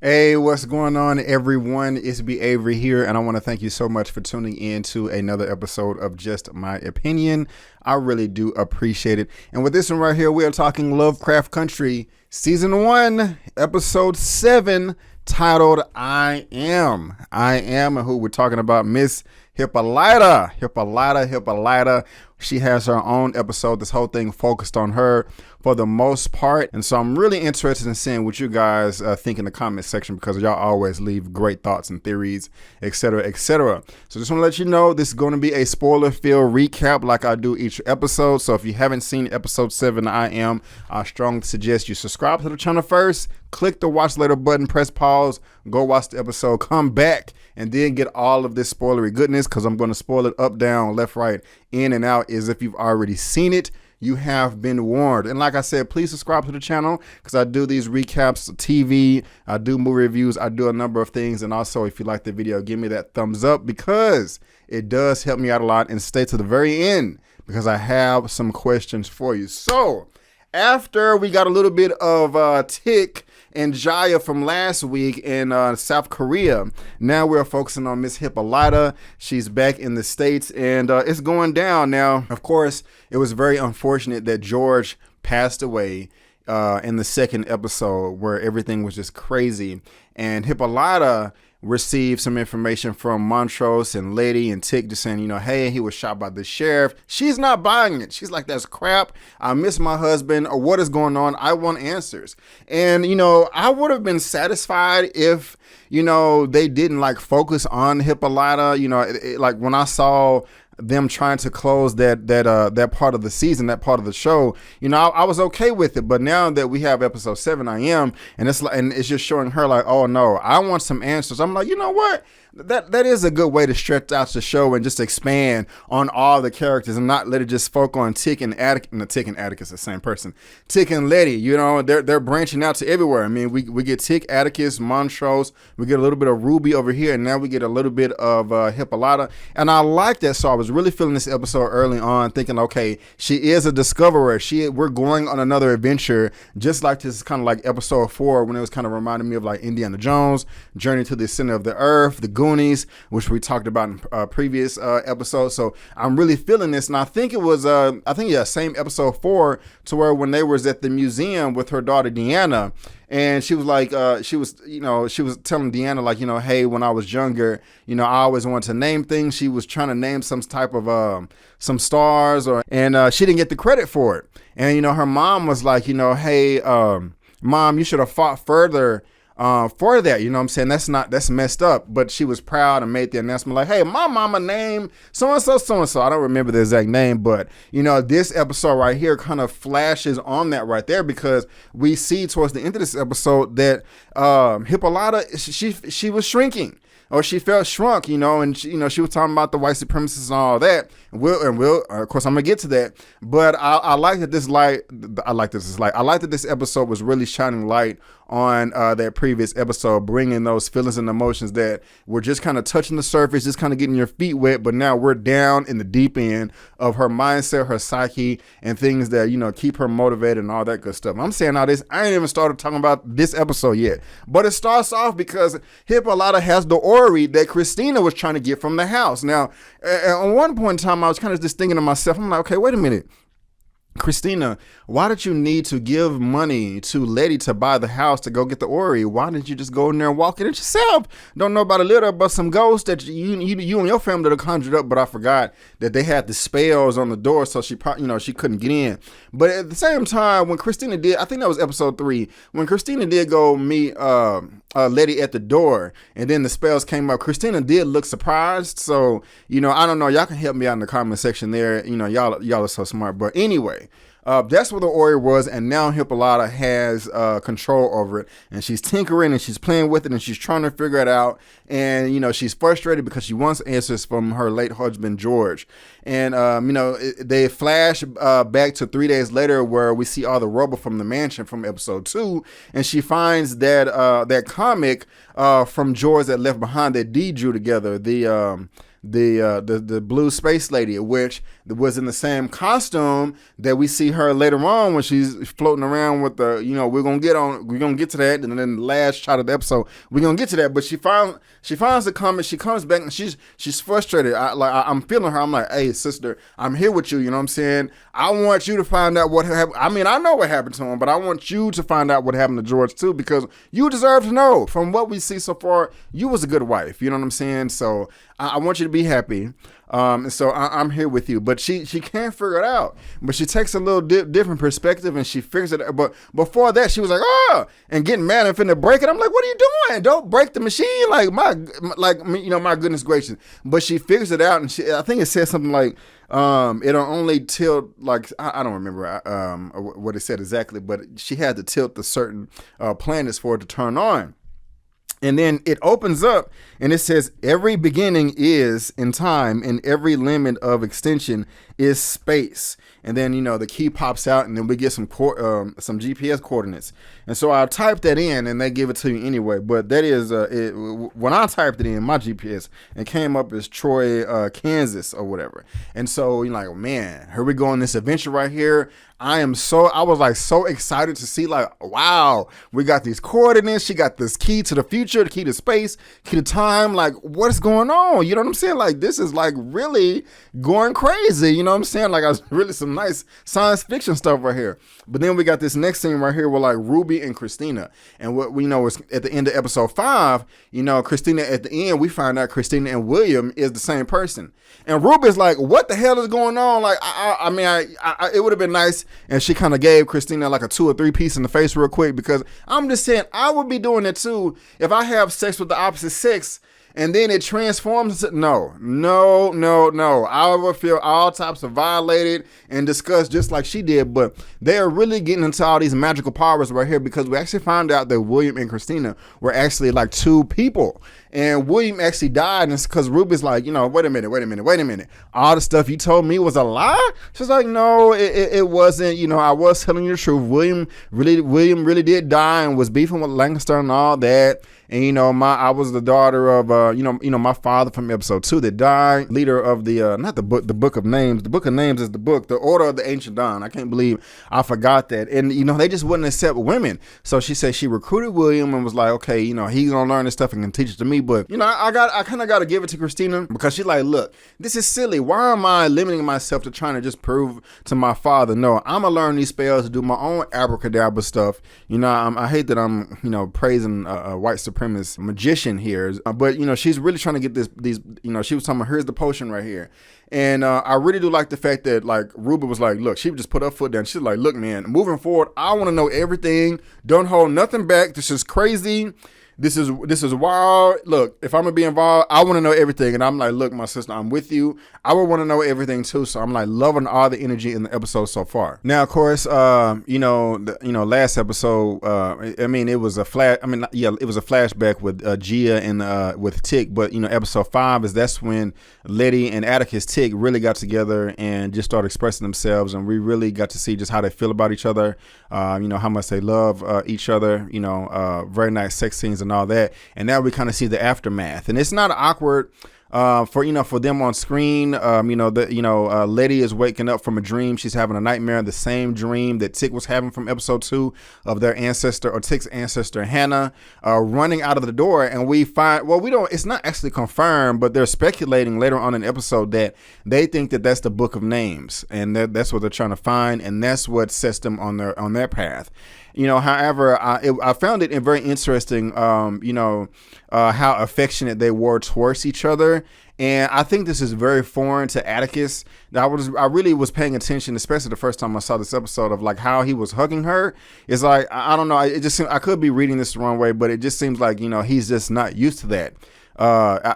Hey, what's going on, everyone? It's B. Avery here, and I want to thank you so much for tuning in to another episode of Just My Opinion. I really do appreciate it. And with this one right here, we are talking Lovecraft Country, Season 1, Episode 7, titled I Am. And who we're talking about, Miss Hippolyta. She has her own episode. This whole thing focused on her for the most part. And so I'm really interested in seeing what you guys think in the comment section, because y'all always leave great thoughts and theories, etc., etc. So just want to let you know, this is going to be a spoiler-filled recap like I do each episode. So if you haven't seen episode 7, I strongly suggest you subscribe to the channel first, click the watch later button, press pause, go watch the episode, come back, and then get all of this spoilery goodness, because I'm going to spoil it up, down, left, right, in and out, as if you've already seen it. You have been warned. And like I said, please subscribe to the channel, because I do these recaps, TV, I do movie reviews, I do a number of things. And also, if you like the video, give me that thumbs up, because it does help me out a lot. And stay to the very end, because I have some questions for you. So after we got a little bit of tick and Jaya from last week in South Korea, now we're focusing on Miss Hippolyta. She's back in the States, and it's going down. Now, of course, it was very unfortunate that George passed away in the second episode, where everything was just crazy. And Hippolyta received some information from Montrose and Lady and Tick, just saying, hey, he was shot by the sheriff. She's not buying it. She's like, that's crap. I miss my husband. Or what is going on? I want answers. And, I would have been satisfied if, they didn't focus on Hippolyta. Like when I saw them trying to close that part of the season, that part of the show, I was okay with it. But now that we have episode 7, and it's just showing her like, oh no, I want some answers. I'm like, you know what? That is a good way to stretch out the show and just expand on all the characters and not let it just focus on Tick and Atticus. No, Tick and Atticus, the same person. Tick and Letty, they're branching out to everywhere. I mean, we get Tick, Atticus, Montrose, we get a little bit of Ruby over here, and now we get a little bit of Hippolyta. And I like that. So I was really feeling this episode early on, thinking, okay, she is a discoverer. We're going on another adventure, just like this is kind of like episode 4, when it was kind of reminding me of like Indiana Jones, Journey to the Center of the Earth, the Goonies, which we talked about in previous episodes. So I'm really feeling this, and I think it was same episode 4, to where when they was at the museum with her daughter Deanna, and she was like, she was telling Deanna like, hey, when I was younger, I always wanted to name things. She was trying to name some type of some stars, and she didn't get the credit for it. And her mom was like, hey, mom, you should have fought further for that. You know what I'm saying? That's messed up. But she was proud and made the announcement like, hey, my mama named so-and-so. I don't remember the exact name, but this episode right here kind of flashes on that right there, because we see towards the end of this episode that Hippolyta, she was shrinking, or she felt shrunk, and she was talking about the white supremacists and all that. And we'll of course, I'm gonna get to that. But I like that this episode was really shining light on that previous episode, bringing those feelings and emotions that were just kind of touching the surface, just kind of getting your feet wet. But now we're down in the deep end of her mindset, her psyche, and things that, keep her motivated and all that good stuff. I'm saying all this, I ain't even started talking about this episode yet. But it starts off because Hippolyta has the orrery that Christina was trying to get from the house. Now, at one point in time, I was kind of just thinking to myself, I'm like, okay, wait a minute. Christina, why did you need to give money to Letty to buy the house to go get the orrery? Why didn't you just go in there and walk in it yourself? Don't know about a little, but some ghosts that you and your family that conjured up. But I forgot that they had the spells on the door, so she probably, she couldn't get in. But at the same time, when Christina did, I think that was episode 3, when Christina did go meet Letty at the door, and then the spells came up, Christina did look surprised. So, I don't know. Y'all can help me out in the comment section there. Y'all are so smart. But anyway, that's where the orrery was, and now Hippolyta has control over it, and she's tinkering and she's playing with it, and she's trying to figure it out. And she's frustrated because she wants answers from her late husband George. And they flash back to 3 days later, where we see all the rubble from the mansion from episode 2, and she finds that that comic from George that left behind that Dee drew together, the blue space lady, which was in the same costume that we see her later on when she's floating around with the, we're gonna get to that, and then the last shot of the episode, we're gonna get to that. But she finds the comment, she comes back and she's frustrated. I'm feeling her. I'm like, hey sister, I'm here with you. You know what I'm saying? I want you to find out what happened. I mean, I know what happened to him, but I want you to find out what happened to George too, because you deserve to know. From what we see so far, you was a good wife. You know what I'm saying? So I want you to be happy. And so I'm here with you. But she can't figure it out. But she takes a little different perspective and she figures it out. But before that, she was like, and getting mad and finna break it. I'm like, what are you doing? Don't break the machine. Like, my goodness gracious. But she figures it out, and I think it says something like, it'll only tilt, like, I don't remember what it said exactly, but she had to tilt the certain planets for it to turn on. And then it opens up and it says, every beginning is in time and every limit of extension is space. And then, the key pops out, and then we get some GPS coordinates. And so I typed that in, and they give it to you anyway. But that is, when I typed it in, my GPS, it came up as Troy, Kansas or whatever. And so you're like, man, here we go on this adventure right here. I was like so excited to see, like, wow, we got these coordinates. She got this key to the future, the key to space, key to time. Like, what's going on? You know what I'm saying? Like, this is like really going crazy. You know what I'm saying? Like, I was really some nice science fiction stuff right here. But then we got this next scene right here with like Ruby and Christina. And what we know is at the end of episode 5, Christina, at the end, we find out Christina and William is the same person. And Ruby's like, what the hell is going on? Like, it would have been nice. And she kind of gave Christina like a 2 or 3 piece in the face real quick, because I'm just saying I would be doing it too if I have sex with the opposite sex and then it transforms. No. I would feel all types of violated and disgust just like she did. But they are really getting into all these magical powers right here, because we actually found out that William and Christina were actually like 2 people. And William actually died, and it's because Ruby's like, wait a minute. All the stuff you told me was a lie? She's like, no, it wasn't. I was telling you the truth. William really did die and was beefing with Lancaster and all that. And I was the daughter of my father from episode 2 that died, leader of the not the book of names. The book of names is the book, the Order of the Ancient Dawn. I can't believe I forgot that. And they just wouldn't accept women. So she said she recruited William and was like, okay, he's gonna learn this stuff and can teach it to me. But I kind of got to give it to Christina, because she's like, look, this is silly. Why am I limiting myself to trying to just prove to my father? No, I'm gonna learn these spells to do my own abracadabra stuff. I hate that I'm praising a white supremacist magician here, but she's really trying to get these. She was talking about, here's the potion right here. And I really do like the fact that, like, Ruby was like, look, she just put her foot down. She's like, look, man, moving forward, I want to know everything. Don't hold nothing back. This is crazy. This is wild. Look, if I'm gonna be involved, I want to know everything. And I'm like, look, my sister, I'm with you. I would want to know everything too. So I'm like loving all the energy in the episode so far. Now, of course, last episode, it was a flashback with Gia and with Tick. But episode 5 that's when Letty and Atticus Tick really got together and just started expressing themselves, and we really got to see just how they feel about each other. How much they love each other. Very nice sex scenes and all that. And now we kind of see the aftermath, and it's not awkward for them on screen. Letty is waking up from a dream. She's having a nightmare, the same dream that Tick was having from episode 2 of their ancestor, or Tick's ancestor Hannah, running out of the door. And we find, it's not actually confirmed, but they're speculating later on in the episode that they think that that's the Book of Names, and that's what they're trying to find, and that's what sets them on their path. However, I found it very interesting, how affectionate they were towards each other. And I think this is very foreign to Atticus. I really was paying attention, especially the first time I saw this episode, of like how he was hugging her. It's like, I don't know. It just seemed, I could be reading this the wrong way, but it just seems like, he's just not used to that.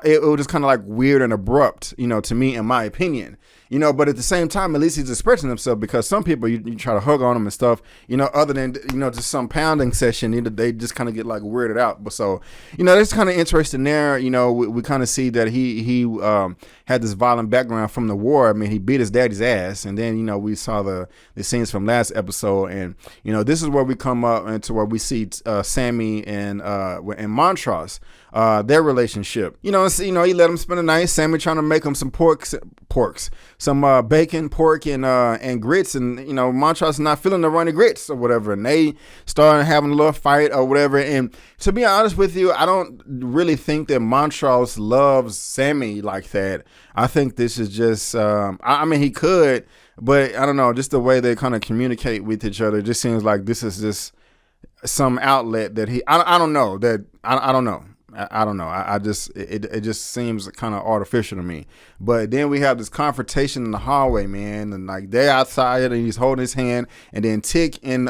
It was just kind of like weird and abrupt, to me, in my opinion. But at the same time, at least he's expressing himself, because some people, you try to hug on them and stuff, other than, just some pounding session, they just kind of get like weirded out. But so, that's kind of interesting there. We kind of see that he had this violent background from the war. I mean, he beat his daddy's ass. And then, we saw the scenes from last episode. And, this is where we come up into where we see Sammy and Montrose, their relationship. relationship. You know, he let him spend the night. Sammy trying to make him some some bacon, pork, and grits, and Montrose not feeling the runny grits or whatever, and they started having a little fight or whatever. And to be honest with you, I don't really think that Montrose loves Sammy like that. I think this is just, I mean, he could, but I don't know, just the way they kind of communicate with each other, it just seems like this is just some outlet that I don't know. It just seems kind of artificial to me. But then we have this confrontation in the hallway, man, and like they're outside and he's holding his hand, and then Tick and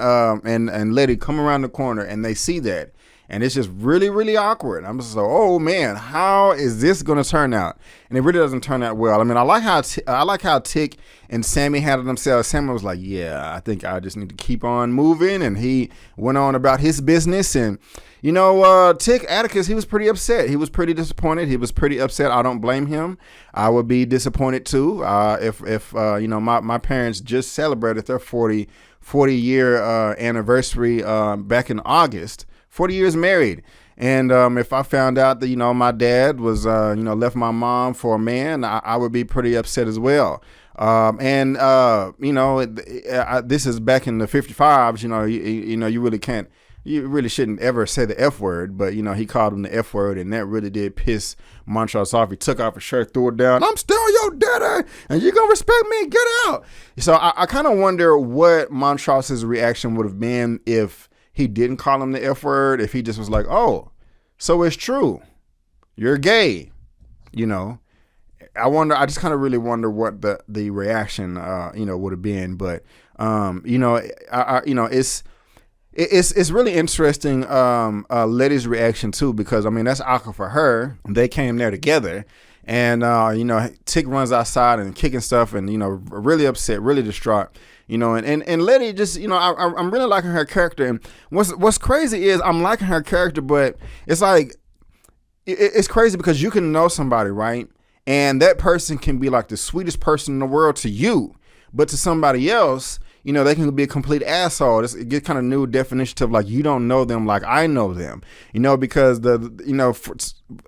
Letty come around the corner and they see that. And it's just really, really awkward. I'm just like, oh man, how is this gonna turn out? And it really doesn't turn out well. I mean, I like how Tick and Sammy handled themselves. Sammy was like, yeah, I think I just need to keep on moving, and he went on about his business. And Tick, Atticus, he was pretty upset. He was pretty disappointed. He was pretty upset. I don't blame him. I would be disappointed too. If my parents just celebrated their 40 year anniversary back in August. 40 years married. And if I found out that, my dad was, left my mom for a man, I would be pretty upset as well. This is back in the 55s, you really shouldn't ever say the F word, but he called him the F word, and that really did piss Montrose off. He took off his shirt, threw it down. I'm still your daddy, and you're gonna respect me. Get out. So I kind of wonder what Montrose's reaction would have been if he didn't call him the F word, if he just was like, oh, so it's true, you're gay. I just kind of really wonder what the reaction would have been. But it's really interesting, Letty's reaction too, because I mean that's awkward for her. They came there together, and Tick runs outside and kicking stuff, and really upset, really distraught. And Letty just, I'm really liking her character. And what's crazy is I'm liking her character, but it's like, it's crazy because you can know somebody, right? And that person can be like the sweetest person in the world to you, but to somebody else, they can be a complete asshole. It gets kind of new definition of like, you don't know them like I know them, because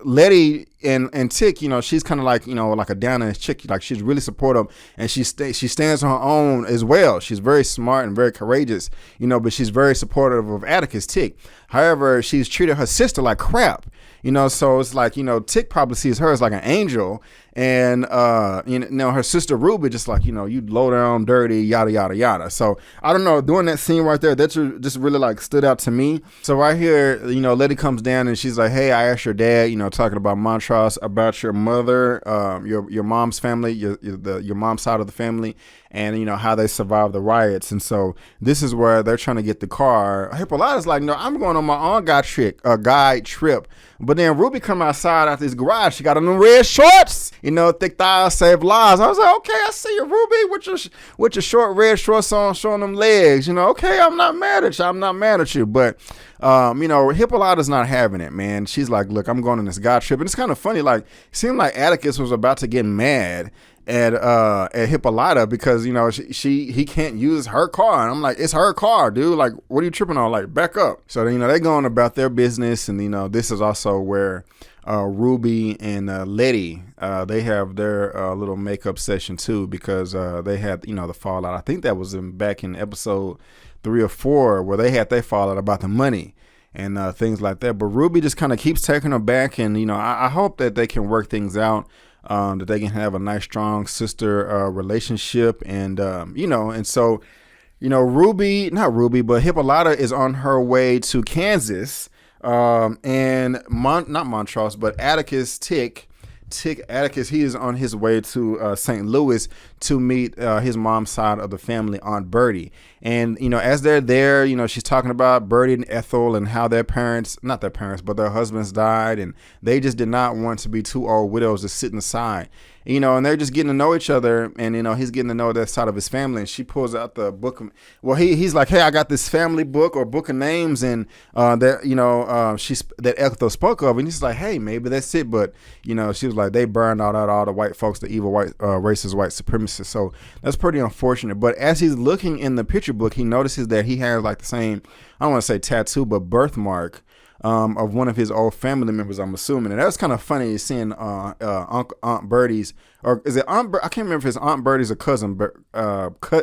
Letty and Tick, she's kind of like, like a down-ass chick. Like she's really supportive, and she stands on her own as well. She's very smart and very courageous, but she's very supportive of Atticus, Tick. However, she's treated her sister like crap, so it's like, Tick probably sees her as like an angel, and her sister Ruby just like, you low down, dirty, yada yada yada. So I don't know, doing that scene right there, that just really like stood out to me. So right here, Letty comes down and she's like, hey, I asked your dad, talking about Montrose, about your mother, your mom's family, your mom's side of the family, and how they survived the riots. And so this is where they're trying to get the car. Hippolyta's like, no, I'm going on my own guide trip. But then Ruby come outside out this garage. She got on the red shorts. Thick thighs save lives. I was like, okay, I see you, Ruby, with your short red shorts on, showing them legs. Okay, I'm not mad at you. But Hippolyta's not having it, man. She's like, look, I'm going on this guide trip. And it's kind of funny, like, it seemed like Atticus was about to get mad at Hippolyta because he can't use her car, and I'm like, it's her car, dude. Like, what are you tripping on? Like, back up. So they're going about their business, and this is also where Ruby and Letty they have their little makeup session too, because they had the fallout. I think that was back in episode 3 or 4 where they had their fallout about the money and things like that. But Ruby just kind of keeps taking her back, and I hope that they can work things out. That they can have a nice, strong sister relationship, and and so but Hippolyta is on her way to Kansas, and not Montrose, but Atticus, Atticus, he is on his way to St. Louis to meet his mom's side of the family, Aunt Bertie. And, as they're there, she's talking about Bertie and Ethel and how their husbands died, and they just did not want to be two old widows just sitting aside. And they're just getting to know each other, and he's getting to know that side of his family. And she pulls out the book. He's like, hey, I got this family book or book of names, and that Ethel spoke of, and he's like, hey, maybe that's it. But she was like, they burned all the white folks, the evil white racist white supremacists. So that's pretty unfortunate. But as he's looking in the picture book, he notices that he has like the same I don't want to say tattoo, but birthmark of one of his old family members, I'm assuming. And that's kind of funny seeing Aunt Birdie's, or is it Aunt I can't remember if it's Aunt Birdie's or cousin, but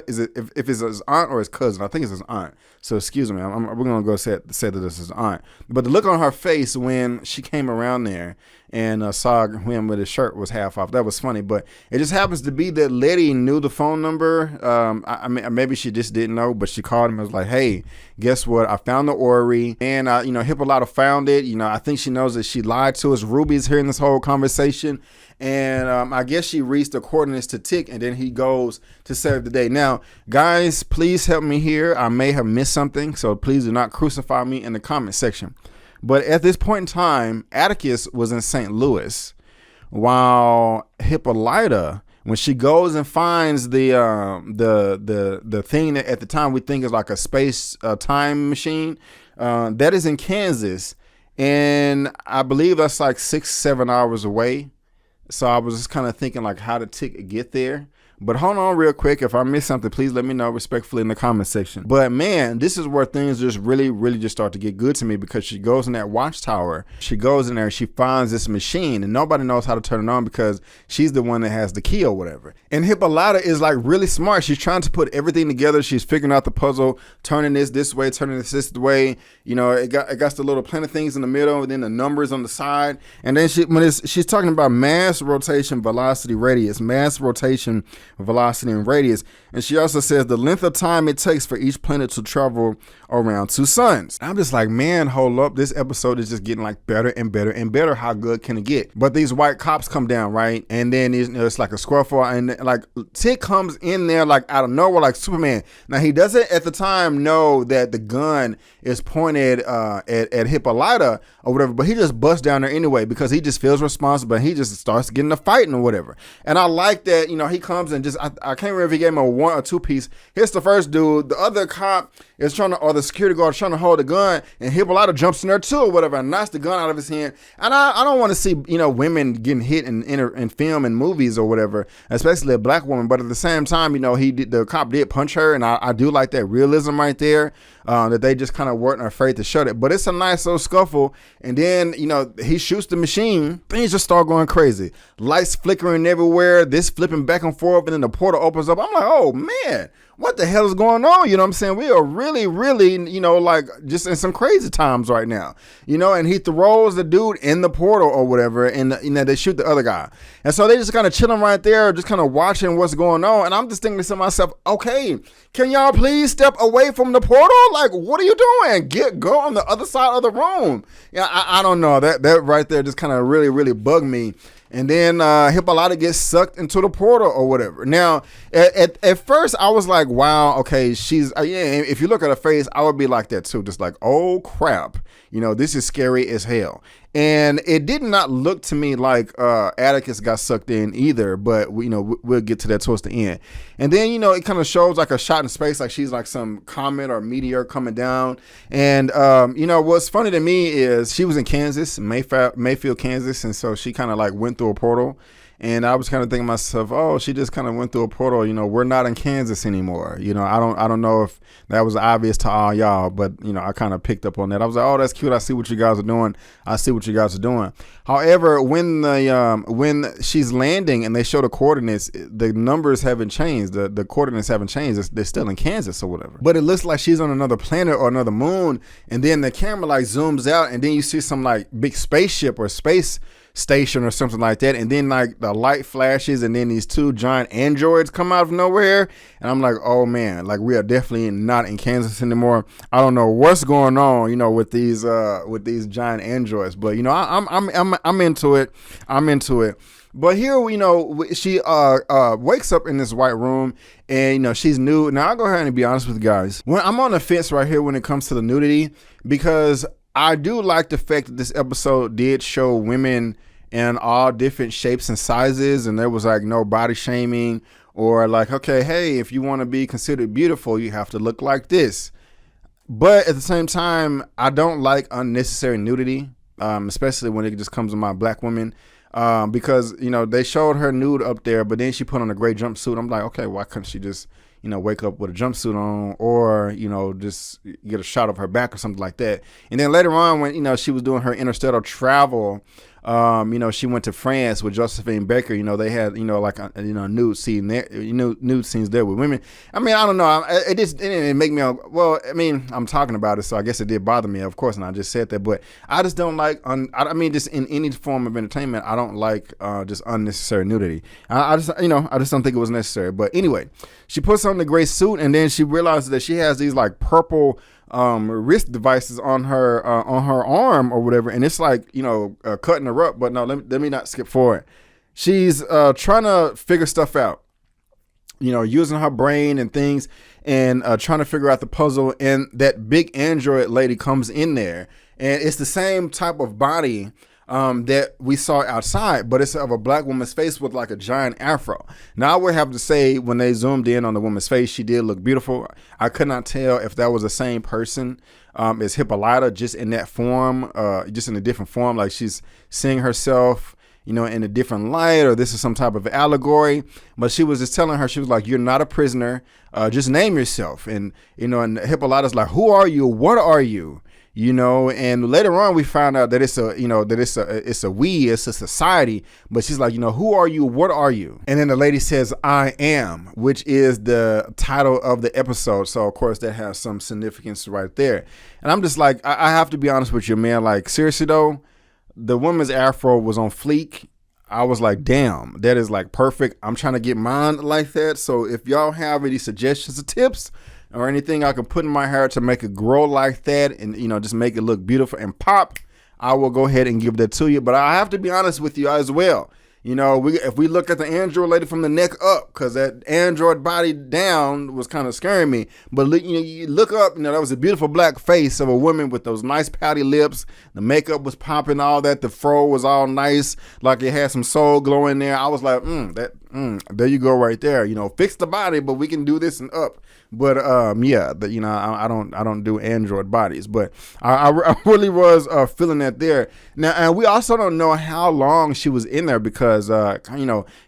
is it if it's his aunt or his cousin? I think it's his aunt. So excuse me, we're gonna go say that this is his aunt. But the look on her face when she came around there and saw him with his shirt was half off, that was funny. But it just happens to be that Letty knew the phone number. I mean, maybe she just didn't know, but she called him and was like, "Hey, guess what? I found the orrery, and Hippolyta found it. I think she knows that she lied to us. Ruby's hearing this whole conversation." And I guess she reads the coordinates to Tick, and then he goes to save the day. Now, guys, please help me here. I may have missed something, so please do not crucify me in the comment section. But at this point in time, Atticus was in St. Louis, while Hippolyta, when she goes and finds the thing that at the time we think is like a space time machine, that is in Kansas, and I believe that's like 6-7 hours away. So I was just kind of thinking like, how did Tick get there? But hold on real quick. If I missed something, please let me know respectfully in the comment section. But man, this is where things just really just start to get good to me, because she goes in that watchtower. She goes in there and she finds this machine, and nobody knows how to turn it on because she's the one that has the key or whatever. And Hippolyta is like really smart. She's trying to put everything together. She's figuring out the puzzle, turning this way, turning this way. It got the little planet things in the middle, and then the numbers on the side. And then she's talking about mass rotation, velocity, radius, mass rotation, velocity, and radius. And she also says the length of time it takes for each planet to travel around 2 suns. I'm just like, man, hold up. This episode is just getting like better and better and better. How good can it get? But these white cops come down, right? And then it's like a squirrel, and like Tick comes in there like out of nowhere like Superman. Now he doesn't at the time know that the gun is pointed at Hippolyta or whatever, but he just busts down there anyway because he just feels responsible, and he just starts getting the fighting or whatever. And I like that, he comes and just I can't remember if he gave him a 1 or 2 piece. Here's the first dude. The other cop is or the security guard is trying to hold the gun, and Hippolyta jumps in there too or whatever and knocks the gun out of his hand. And I don't want to see women getting hit in film and movies or whatever, especially a black woman. But at the same time, the cop did punch her, and I do like that realism right there, that they just kind of weren't afraid to show it. But it's a nice little scuffle, and then he shoots the machine. Things just start going crazy. Lights flickering everywhere. This flipping back and forth, and then the portal opens up. I'm like, oh man, what the hell is going on? You know what I'm saying? We are really, like just in some crazy times right now, and he throws the dude in the portal or whatever, and they shoot the other guy. And so they just kind of chilling right there, just kind of watching what's going on. And I'm just thinking to myself, okay, can y'all please step away from the portal? Like, what are you doing? Go on the other side of the room. Yeah, I don't know. That right there just kind of really bugged me. And then Hippolyta gets sucked into the portal or whatever. Now, at first, I was like, wow, okay, she's, if you look at her face, I would be like that too. Just like, oh, crap. This is scary as hell. And it did not look to me like Atticus got sucked in either, but we'll get to that towards the end. And then it kind of shows like a shot in space, like she's like some comet or meteor coming down. And what's funny to me is she was in Kansas, Mayfield, Kansas, and so she kind of like went through a portal. And I was kind of thinking to myself, oh, she just kind of went through a portal. We're not in Kansas anymore. I don't know if that was obvious to all y'all, but I kind of picked up on that. I was like, oh, that's cute. I see what you guys are doing. However, when she's landing and they show the coordinates, the numbers haven't changed. The coordinates haven't changed. They're still in Kansas or whatever. But it looks like she's on another planet or another moon. And then the camera like zooms out, and then you see some like big spaceship or space station or something like that, and then like the light flashes, and then these 2 giant androids come out of nowhere, and I'm like, oh man, like we are definitely not in Kansas anymore. I don't know what's going on, with these giant androids, but I'm into it. But here, she wakes up in this white room, and she's nude. Now I'll go ahead and be honest with you guys. I'm on the fence right here when it comes to the nudity, because I do like the fact that this episode did show women in all different shapes and sizes, and there was like no body shaming or like, okay, hey, if you want to be considered beautiful, you have to look like this. But at the same time, I don't like unnecessary nudity, especially when it just comes to my black women, because they showed her nude up there, but then she put on a gray jumpsuit. I'm like, okay, why couldn't she just wake up with a jumpsuit on, or, just get a shot of her back or something like that. And then later on, when, she was doing her interstellar travel, she went to France with Josephine Baker. They had, like, nude scene there, nude scenes there with women. I mean, I don't know. It didn't make me, well, I mean, I'm talking about it, so I guess it did bother me, of course, and I just said that, but I just don't like, just in any form of entertainment, I don't like just unnecessary nudity. I just don't think it was necessary. But anyway, she puts on the gray suit, and then she realizes that she has these like purple wrist devices on her arm or whatever, and it's like cutting her up. But no, let me not skip forward. She's trying to figure stuff out, using her brain and things, and trying to figure out the puzzle. And that big android lady comes in there, and it's the same type of body that we saw outside, but it's of a black woman's face with like a giant afro. Now I would have to say, when they zoomed in on the woman's face, she did look beautiful. I could not tell if that was the same person as Hippolyta, just in that form, just in a different form, like she's seeing herself, in a different light, or this is some type of allegory. But she was just telling her, she was like, you're not a prisoner, just name yourself. And and Hippolyta's like, who are you? What are you? And later on we found out that it's a society, but she's like, who are you? What are you? And then the lady says, I am, which is the title of the episode. So of course that has some significance right there. And I'm just like, I have to be honest with you, man. Like, seriously though, the woman's afro was on fleek. I was like, damn, that is like perfect. I'm trying to get mine like that. So if y'all have any suggestions or tips, or anything I can put in my hair to make it grow like that, and just make it look beautiful and pop, I will go ahead and give that to you. But I have to be honest with you as well. If we look at the android lady from the neck up, because that android body down was kind of scaring me. But you look up, that was a beautiful black face of a woman with those nice pouty lips. The makeup was popping, all that. The fro was all nice, like it had some soul glow in there. I was like, there you go right there. Fix the body, but we can do this and up. But I don't do android bodies, but I really was feeling that there. Now, and we also don't know how long she was in there, because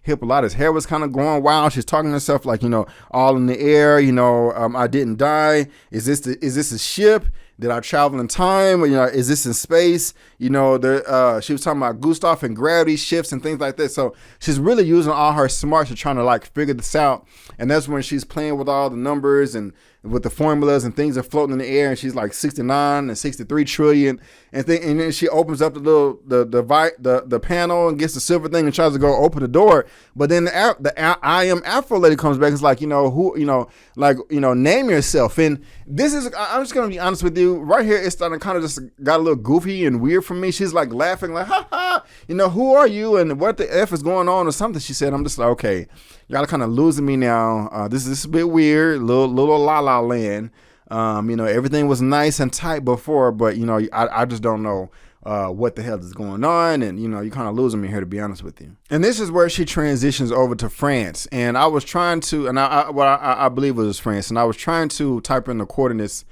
Hippolyta's hair was kind of going wild. She's talking to herself like, all in the air. I didn't die. Is this a ship? Did I travel in time? Is this in space? She was talking about Gustav and gravity shifts and things like that. So she's really using all her smarts to trying to like figure this out. And that's when she's playing with all the numbers and with the formulas, and things are floating in the air, and she's like 69 and 63 trillion, and then she opens up the panel and gets the silver thing and tries to go open the door. But then the I am Afro lady comes back and is like, name yourself. And this is, I'm just gonna be honest with you, right here it's starting to kind of just got a little goofy and weird for me. She's like laughing like, ha ha, who are you and what the F is going on or something, she said. I'm just like, okay, y'all are kind of losing me now. This is a bit weird, little la la land. Everything was nice and tight before, but I just don't know what the hell is going on, and you're kind of losing me here, to be honest with you. And this is where she transitions over to France, and I was trying to, and I believe it was France, and I was trying to type in the coordinates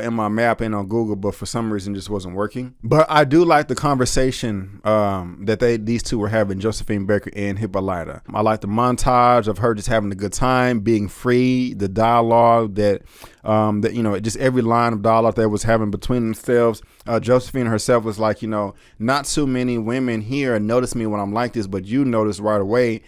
in my map and on Google, but for some reason just wasn't working. But I do like the conversation that these two were having, Josephine Baker and Hippolyta. I like the montage of her just having a good time, being free, the dialogue that just every line of dialogue that was having between themselves. Josephine herself was like, not too many women here notice me when I'm like this, but you notice right away.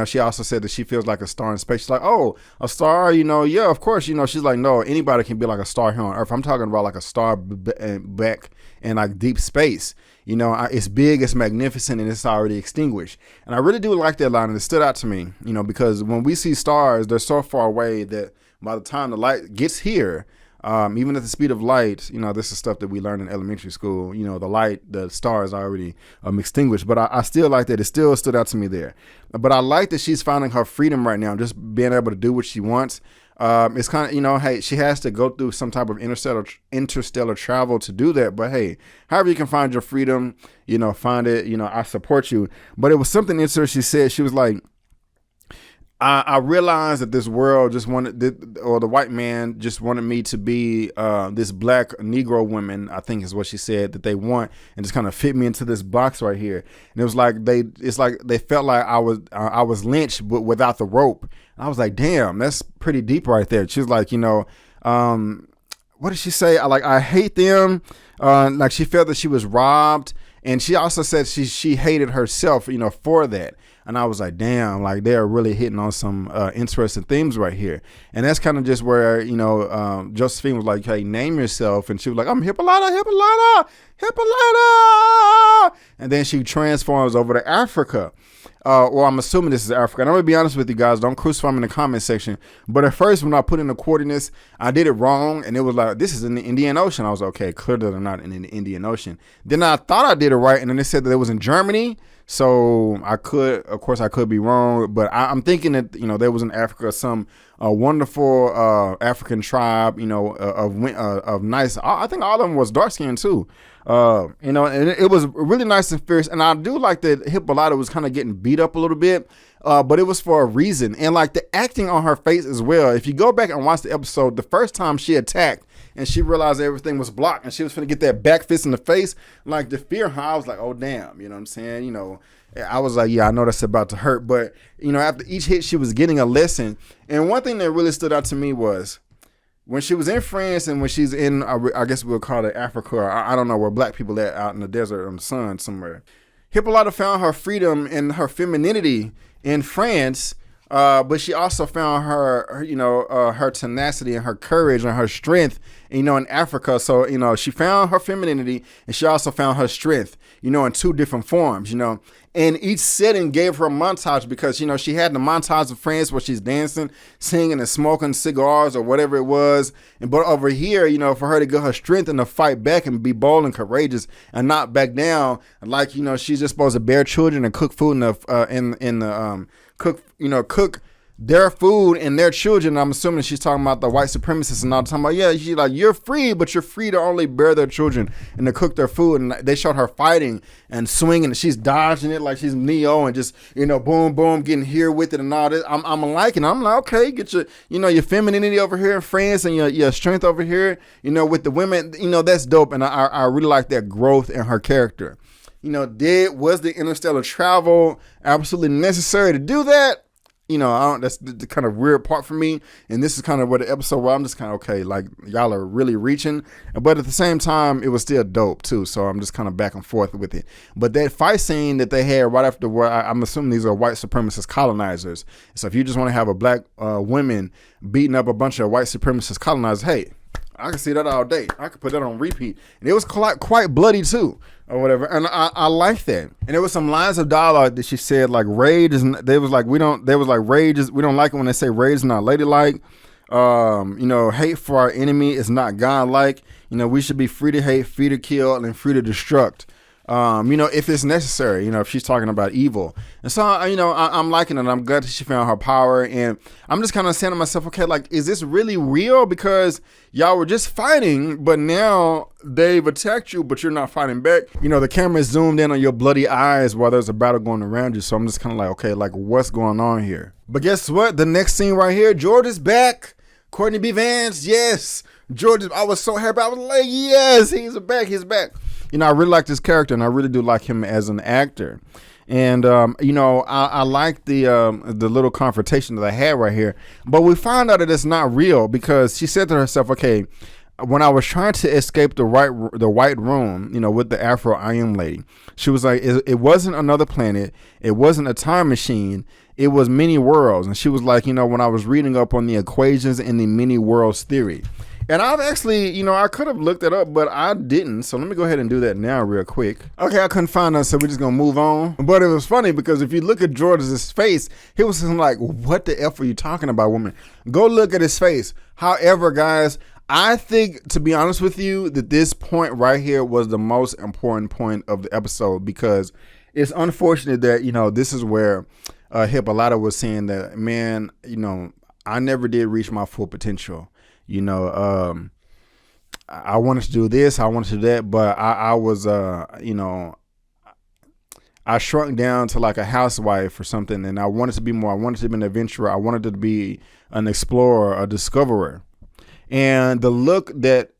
She also said that she feels like a star in space. She's like, oh, a star, yeah, of course, she's like, no, anybody can be like a star here on Earth. I'm talking about like a star back in like deep space. It's big, it's magnificent, and it's already extinguished. And I really do like that line, and it stood out to me, because when we see stars, they're so far away that by the time the light gets here, even at the speed of light, this is stuff that we learned in elementary school, the star is already extinguished. But I still like that. It still stood out to me there. But I like that she's finding her freedom right now, just being able to do what she wants. It's kind of, hey, she has to go through some type of interstellar travel to do that. But hey, however you can find your freedom, find it, I support you. But it was something interesting she said. She was like, I realized that this world just wanted, or the white man just wanted me to be this black Negro woman, I think is what she said, that they want, and just kind of fit me into this box right here. And it was like they felt like I was lynched, but without the rope. And I was like, damn, that's pretty deep right there. She was like, what did she say? I hate them. Like she felt that she was robbed, and she also said she hated herself, for that. And I was like, damn, like they're really hitting on some interesting themes right here. And that's kind of just where, Josephine was like, hey, name yourself. And she was like, I'm Hippolyta, Hippolyta, Hippolyta. And then she transforms over to Africa. Well, I'm assuming this is Africa. And I'm going to be honest with you guys. Don't crucify me in the comment section. But at first, when I put in the coordinates, I did it wrong. And it was like, this is in the Indian Ocean. I was like, okay, clearly they're not in the Indian Ocean. Then I thought I did it right. And then they said that it was in Germany. So I could be wrong, but I'm thinking that, there was in Africa some wonderful African tribe, of nice. I think all of them was dark skinned too, and it was really nice and fierce. And I do like that Hippolyta was kind of getting beat up a little bit, but it was for a reason. And like the acting on her face as well. If you go back and watch the episode, the first time she attacked, and she realized everything was blocked and she was finna get that back fist in the face, like the fear, I was like, oh damn, you know what I'm saying? I was like, yeah, I know that's about to hurt. But, after each hit, she was getting a lesson. And one thing that really stood out to me was when she was in France and when she's in, I guess we'll call it Africa, or I don't know, where black people at, out in the desert on the sun somewhere. Hippolyta found her freedom and her femininity in France. But she also found her tenacity and her courage and her strength, in Africa. So, she found her femininity and she also found her strength, in two different forms, and each setting gave her a montage because, she had the montage of France where she's dancing, singing and smoking cigars or whatever it was. But over here, for her to get her strength and to fight back and be bold and courageous and not back down, like, she's just supposed to bear children and cook food cook their food and their children. I'm assuming she's talking about the white supremacists and all the time. About, yeah, she's like, you're free, but you're free to only bear their children and to cook their food. And they showed her fighting and swinging, and she's dodging it like she's Neo and just, boom, boom, getting here with it and all this. I'm liking it. I'm like, okay, get your, your femininity over here in France and your strength over here, with the women, that's dope. And I really like that growth in her character. Was the interstellar travel absolutely necessary to do that? That's the kind of weird part for me. And this is kind of where the episode where I'm just kind of, okay, like y'all are really reaching. But at the same time, it was still dope too. So I'm just kind of back and forth with it. But that fight scene that they had right after where I'm assuming these are white supremacist colonizers. So if you just want to have a black women beating up a bunch of white supremacist colonizers, hey, I can see that all day. I could put that on repeat. And it was quite bloody too, or whatever. And I like that. And there was some lines of dialogue that she said, like, rage is, we don't like it when they say rage is not ladylike. Hate for our enemy is not godlike. We should be free to hate, free to kill, and free to destruct. If it's necessary, if she's talking about evil. And so, I'm liking it. I'm glad that she found her power. And I'm just kind of saying to myself, okay, like, is this really real? Because y'all were just fighting, but now they've attacked you, but you're not fighting back. The camera is zoomed in on your bloody eyes while there's a battle going around you. So I'm just kind of like, okay, like, what's going on here? But guess what? The next scene right here, George is back. Courtney B. Vance, yes. George, I was so happy. I was like, yes, he's back. I really like this character, and I really do like him as an actor. And, I like the little confrontation that I had right here. But we found out that it's not real because she said to herself, okay, when I was trying to escape the white room, with the Afro I Am lady, she was like, it wasn't another planet. It wasn't a time machine. It was many worlds. And she was like, when I was reading up on the equations in the many worlds theory. And I've actually, I could have looked it up, but I didn't. So let me go ahead and do that now real quick. Okay, I couldn't find that, so we're just going to move on. But it was funny because if you look at George's face, he was like, what the F are you talking about, woman? Go look at his face. However, guys, I think, to be honest with you, that this point right here was the most important point of the episode because it's unfortunate that, this is where Hippolyta was saying that, man, I never did reach my full potential. I wanted to do this, I wanted to do that, but I was, I shrunk down to like a housewife or something, and I wanted to be more. I wanted to be an adventurer. I wanted to be an explorer, a discoverer. And the look that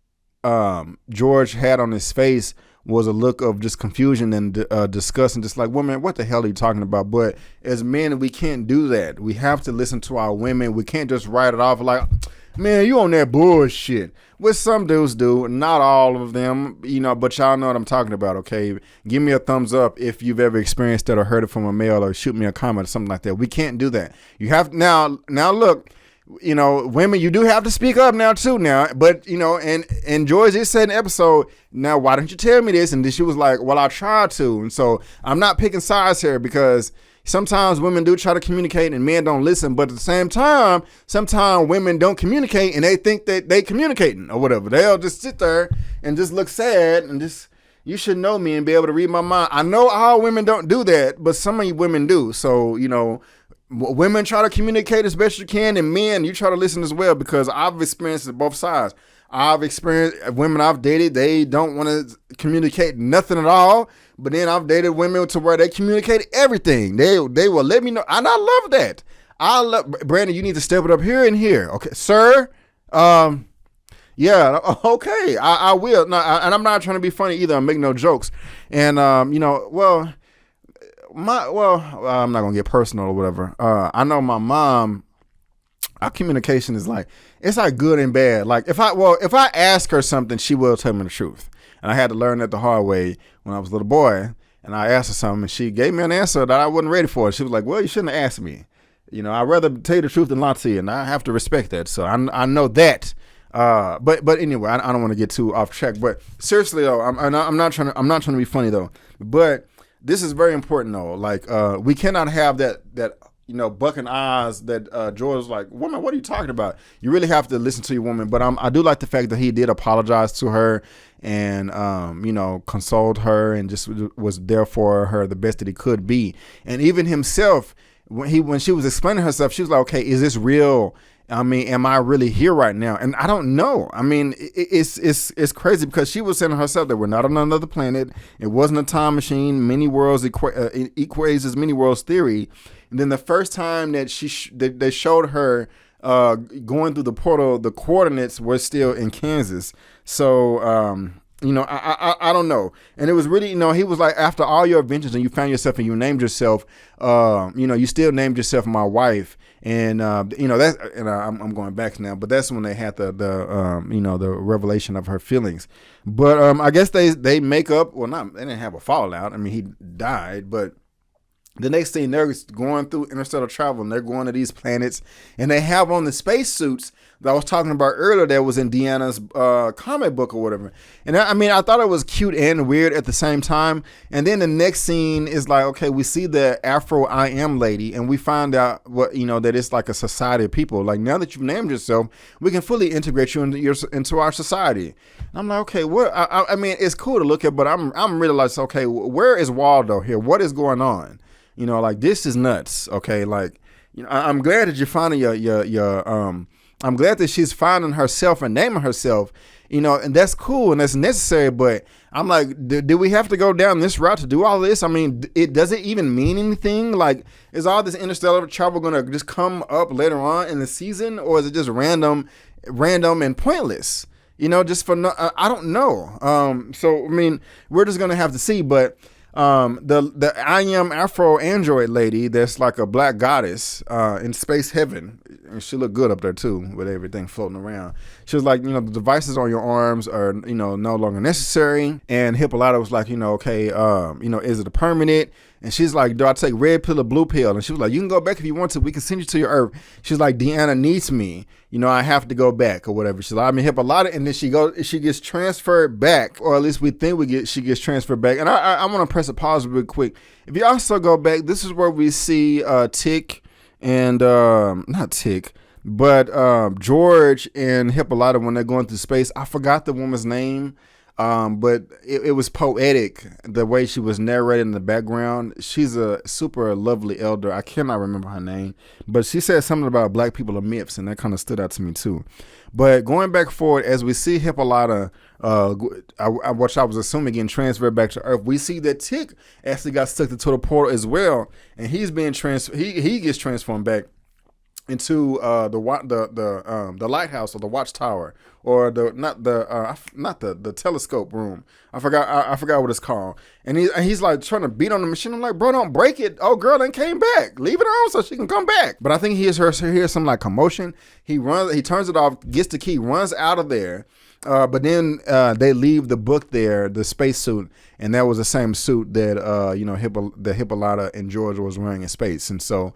George had on his face was a look of just confusion and disgust, and just like, woman, what the hell are you talking about? But as men, we can't do that. We have to listen to our women. We can't just write it off like, man, you on that bullshit. Which some dudes do, not all of them, but y'all know what I'm talking about, okay? Give me a thumbs up if you've ever experienced that or heard it from a male, or shoot me a comment or something like that. We can't do that. You have now look, women, you do have to speak up now too but and George just said in the episode, now why don't you tell me this? And then she was like, well, I tried to. And so I'm not picking sides here, because sometimes women do try to communicate and men don't listen, but at the same time, sometimes women don't communicate and they think that they communicating or whatever. They'll just sit there and just look sad and just, you should know me and be able to read my mind. I know all women don't do that, but some of you women do. So, women try to communicate as best you can, and men, you try to listen as well, because I've experienced it both sides. I've experienced women I've dated, they don't want to communicate nothing at all. But then I've dated women to where they communicate everything. They will let me know. And I love that. Brandon, you need to step it up here and here. Okay, sir. Yeah, okay. I will. No, and I'm not trying to be funny either. I'm making no jokes. And, I'm not going to get personal or whatever. I know my mom, our communication is like, it's like good and bad. Like if I ask her something, she will tell me the truth. And I had to learn that the hard way when I was a little boy. And I asked her something, and she gave me an answer that I wasn't ready for. She was like, well, you shouldn't have asked me. I'd rather tell you the truth than lie to you. And I have to respect that. So I know that. But anyway, I don't want to get too off track. But seriously though, I'm not trying to be funny though. But this is very important though. Like we cannot have that bucking eyes that George was like, woman, what are you talking about? You really have to listen to your woman. But I do like the fact that he did apologize to her and, consoled her and just was there for her the best that he could be. And even himself, when she was explaining herself, she was like, okay, is this real? I mean, am I really here right now? And I don't know. I mean, it's crazy, because she was saying herself that we're not on another planet. It wasn't a time machine. Many worlds equates as many worlds theory. And then the first time that they showed her going through the portal, the coordinates were still in Kansas. So, I don't know. And it was really, he was like, after all your adventures and you found yourself and you named yourself, you still named yourself my wife. And, that's, and I'm going back now, but that's when they had the revelation of her feelings. But, I guess they make up, they didn't have a fallout. I mean, he died, but the next thing, they're going through interstellar travel and they're going to these planets, and they have on the spacesuits that I was talking about earlier that was in Deanna's comic book or whatever. And I thought it was cute and weird at the same time. And then the next scene is like, okay, we see the Afro I Am lady, and we find out that it's like a society of people. Like, now that you've named yourself, we can fully integrate you into our society. And I'm like, okay, I mean, it's cool to look at, but I'm really like, okay, where is Waldo here? What is going on? Like, this is nuts. Okay. Like, I'm glad that you're finding I'm glad that she's finding herself and naming herself, and that's cool and that's necessary. But I'm like, do we have to go down this route to do all this? I mean, does it even mean anything? Like, is all this interstellar travel going to just come up later on in the season, or is it just random and pointless? Just for no, I don't know. So, I mean, we're just going to have to see. But the I Am Afro Android lady, that's like a black goddess in space heaven, and she looked good up there too with everything floating around. She was like, the devices on your arms are no longer necessary. And Hippolyta was like, okay, is it a permanent? And she's like, do I take red pill or blue pill? And she was like, you can go back if you want to. We can send you to your Earth. She's like, Deanna needs me. I have to go back or whatever. She's like, I'm Hippolyta. And then she gets transferred back, or at least we think she gets transferred back. And I want to press a pause real quick. If you also go back, this is where we see Tick and, not Tick, but George and Hippolyta when they're going through space. I forgot the woman's name. But it was poetic the way she was narrating in the background. She's a super lovely elder. I cannot remember her name, but she said something about black people are myths, and that kind of stood out to me too. But going back forward, as we see Hippolyta, which I was assuming getting transferred back to Earth, we see that Tick actually got sucked into the portal as well, and he's being he gets transformed back into the lighthouse or the watchtower, or not the telescope room. I forgot what it's called. And he's like trying to beat on the machine. I'm like, bro, don't break it. Oh, girl, then came back. Leave it on so she can come back. But I think he hears some like commotion. He turns it off, gets the key, runs out of there. But then they leave the book there, the spacesuit, and that was the same suit that the Hippolyta and George was wearing in space. And so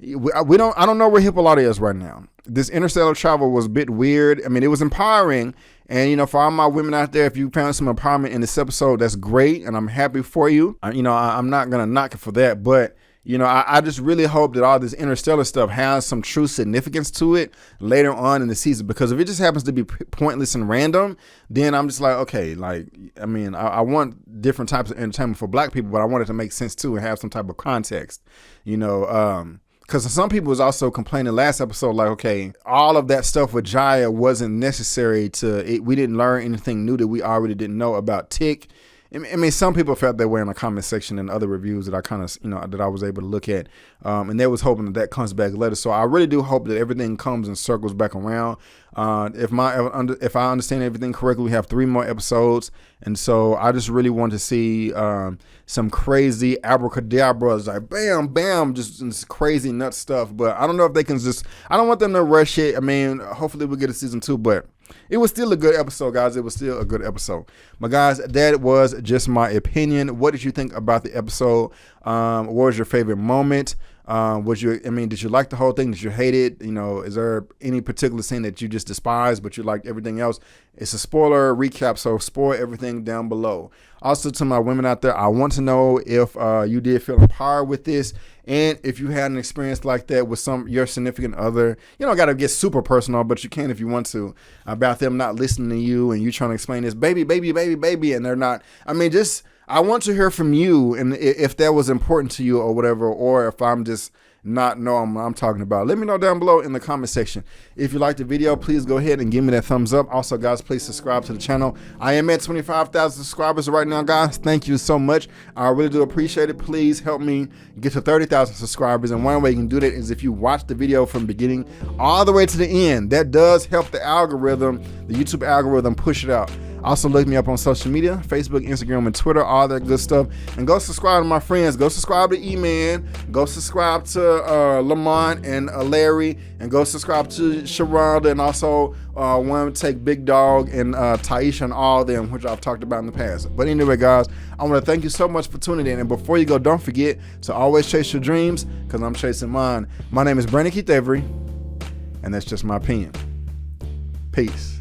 I don't know where Hippolyta is right now. This interstellar travel was a bit weird. I mean, it was empowering. And, for all my women out there, if you found some empowerment in this episode, that's great. And I'm happy for you. I'm not going to knock it for that. But, I just really hope that all this interstellar stuff has some true significance to it later on in the season. Because if it just happens to be pointless and random, then I'm just like, okay, I want different types of entertainment for black people, but I want it to make sense too and have some type of context, because some people was also complaining last episode, like, okay, all of that stuff with Jaya wasn't necessary we didn't learn anything new that we already didn't know about Tick. I mean, some people felt that way in the comment section and other reviews that I kind of, that I was able to look at. And they was hoping that comes back later. So I really do hope that everything comes and circles back around. If I understand everything correctly, we have 3 more episodes. And so I just really want to see some crazy abracadabras, like bam, bam, just crazy nut stuff. But I don't know if they can I don't want them to rush it. I mean, hopefully we'll get a season 2, but it was still a good episode, guys. It was still a good episode. But guys, that was just my opinion. What did you think about the episode? What was your favorite moment? Did you like the whole thing? Did you hate it? Is there any particular scene that you just despise, but you liked everything else? It's a spoiler recap, so spoil everything down below. Also, to my women out there, I want to know if you did feel empowered with this, and if you had an experience like that with your significant other. You don't got to get super personal, but you can if you want to, about them not listening to you and you trying to explain this baby, and they're not. I want to hear from you, and if that was important to you or whatever, or if I'm just not knowing what I'm talking about. Let me know down below in the comment section. If you liked the video, please go ahead and give me that thumbs up. Also, guys, please subscribe to the channel. I am at 25,000 subscribers right now, guys. Thank you so much. I really do appreciate it. Please help me get to 30,000 subscribers. And one way you can do that is if you watch the video from the beginning all the way to the end. That does help the algorithm, the YouTube algorithm, push it out. Also, look me up on social media, Facebook, Instagram, and Twitter, all that good stuff. And go subscribe to my friends. Go subscribe to E-Man. Go subscribe to Lamont and Larry. And go subscribe to Sharronda. And also, one take Big Dog and Taisha and all of them, which I've talked about in the past. But anyway, guys, I want to thank you so much for tuning in. And before you go, don't forget to always chase your dreams, because I'm chasing mine. My name is Brandon Keith Avery, and that's just my opinion. Peace.